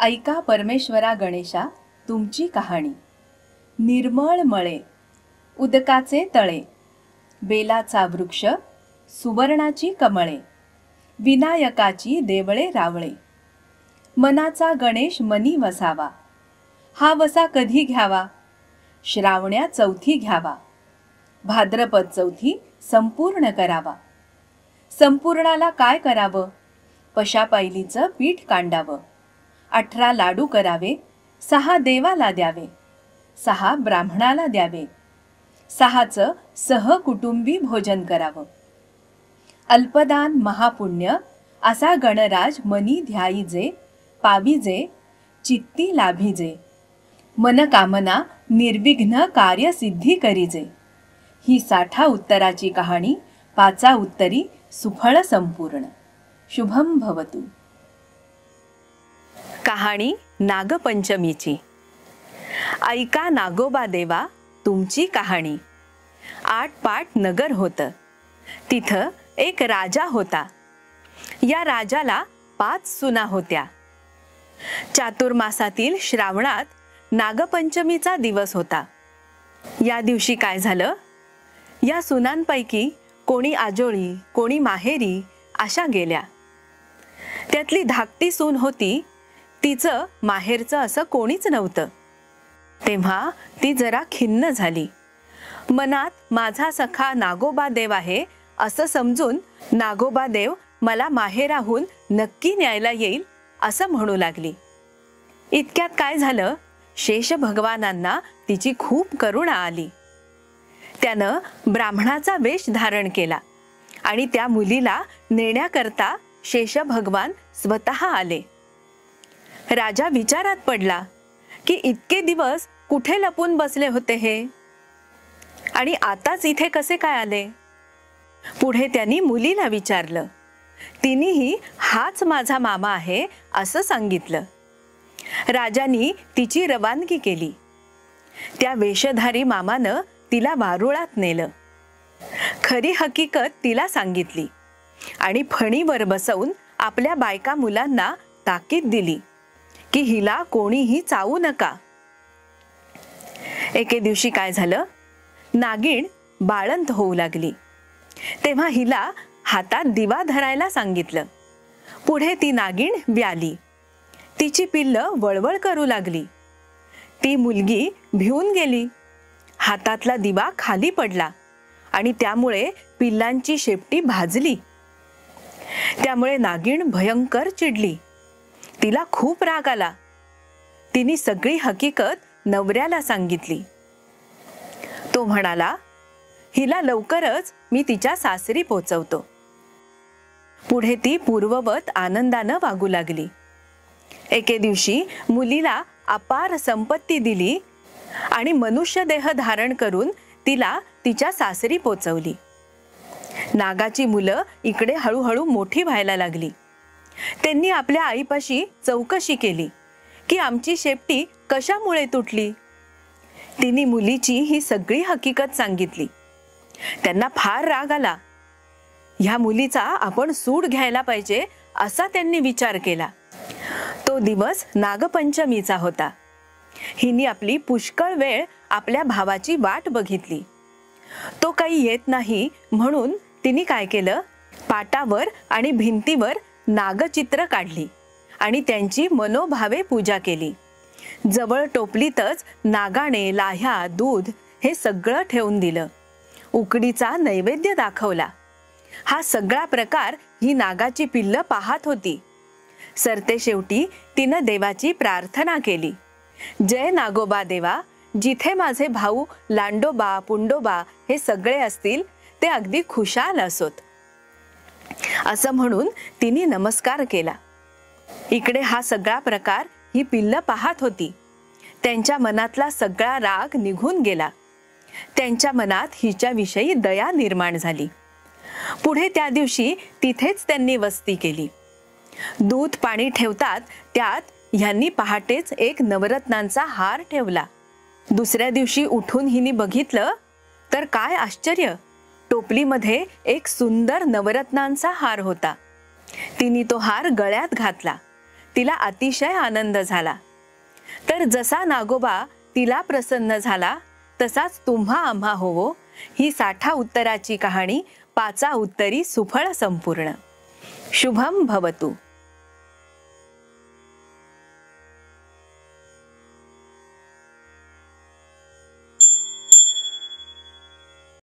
ऐका परमेश्वरा गणेशा तुमची कहाणी। निर्मळ मळे, उदकाचे तळे, बेलाचा वृक्ष, सुवर्णाची कमळे, विनायकाची देवळे रावळे। मनाचा गणेश मनी वसावा, हा वसा कधी घ्यावा? श्रावण्या चौथी घ्यावा, भाद्रपद चौथी संपूर्ण करावा। संपूर्णाला काय करावं? पशापायलीचं पीठ कांडावं, 18 लाडू करावे, 6 देवाला द्यावे, 6 ब्राह्मणाला द्यावे, 6चं सहकुटुंबी भोजन करावं। अल्पदान महापुण्य असा गणराज मनी ध्याईजे, पाविजे चित्ती लाभिजे, मनकामना निर्विघ्न कार्यसिद्धी करीजे। ही 60 उत्तराची कहाणी 5 उत्तरी सुफळ संपूर्ण। शुभम भवतु। कहाणी नागपंचमीची। ऐका नागोबा देवा तुमची कहाणी। 8 पाट नगर होतं, तिथं एक राजा होता। या राजाला 5 सुना होत्या। चातुर्मासातील श्रावणात नागपंचमीचा दिवस होता। या दिवशी काय झालं? या सुनांपैकी कोणी आजोळी, कोणी माहेरी अशा गेल्या। त्यातली धाकटी सून होती, तिचं माहेरचं असं कोणीच नव्हतं। तेव्हा ती जरा खिन्न झाली। मनात माझा सखा नागोबा देव आहे असं समजून नागोबा देव मला माहेराहून नक्की न्यायला येईल असं म्हणू लागली। इतक्यात काय झालं, शेष भगवानांना तिची खूप करुणा आली। त्यानं ब्राह्मणाचा वेश धारण केला आणि त्या मुलीला नेण्याकरता शेष भगवान स्वतः आले। राजा विचारात पडला की इतके दिवस कुठे लपून बसले होते हे, आणि आताच इथे कसे काय आले? पुढे त्यांनी मुलीला विचारलं। तिनेही हाच माझा मामा आहे असं सांगितलं। राजांनी तिची रवानगी केली। त्या वेशधारी मामानं तिला वारुळात नेलं, खरी हकीकत तिला सांगितली आणि फणीवर बसवून आपल्या बायका मुलांना ताकीद दिली की हिला कोणीही चावू नका। एके दिवशी काय झालं, नागिण बाळंत होऊ लागली। तेव्हा हिला हातात दिवा धरायला सांगितलं। पुढे ती नागिण व्याली। तिची पिल्लं वळवळ करू लागली। ती मुलगी भिवून गेली। हातातला दिवा खाली पडला आणि त्यामुळे पिल्लांची शेपटी भाजली। त्यामुळे नागिण भयंकर चिडली। तिला खूप राग आला। तिने सगळी हकीकत नवऱ्याला सांगितली। तो म्हणाला, हिला लवकरच मी तिच्या सासरी पोचवतो। पुढे ती पूर्ववत आनंदानं वागू लागली। एके दिवशी मुलीला अपार संपत्ती दिली आणि मनुष्य देह धारण करून तिला तिच्या सासरी पोचवली। नागाची मुलं इकडे हळूहळू मोठी व्हायला लागली। त्यांनी आपल्या आईपाशी चौकशी केली की आमची शेपटी कशामुळे तुटली। तिने मुलीची ही सगळी हकीकत सांगितली। त्यांना फार राग आला। ह्या मुलीचा आपण सूड घ्यायला पाहिजे असा त्यांनी विचार केला। तो दिवस नागपंचमीचा होता। हिने आपली पुष्कळ वेळ आपल्या भावाची वाट बघितली। तो काही येत नाही म्हणून तिने काय केलं, पाटावर आणि भिंतीवर नागचित्र काढली आणि त्यांची मनोभावे पूजा केली। जवळ टोपलीतच नागाने, लाह्या, दूध हे सगळं ठेवून दिलं। उकडीचा नैवेद्य दाखवला। हा सगळा प्रकार ही नागाची पिल्लं पाहत होती। सरते शेवटी तिनं देवाची प्रार्थना केली, जय नागोबा देवा, जिथे माझे भाऊ लांडोबा, पुंडोबा हे सगळे असतील ते अगदी खुशाल असोत, असं म्हणून तिने नमस्कार केला। इकडे हा सगळा प्रकार ही पिल्लं पाहत होती। त्यांच्या मनातला सगळा राग निघून गेला। त्यांच्या मनात हिच्याविषयी दया निर्माण झाली। पुढे त्या दिवशी तिथेच त्यांनी वस्ती केली। दूध पाणी ठेवतात त्यात ह्यांनी पहाटेच एक नवरत्नांचा हार ठेवला। दुसऱ्या दिवशी उठून हिने बघितलं तर काय आश्चर्य, टोपलीमध्ये एक सुंदर नवरत्नांचा हार होता। तिने तो हार गळ्यात घातला। तिला अतिशय आनंद झाला. तर जसा नागोबा तिला प्रसन्न झाला तसाच तुम्हा आम्हा होवो, ही 60 उत्तराची कहाणी 5 उत्तरी सुफळ संपूर्ण. शुभम भवतु.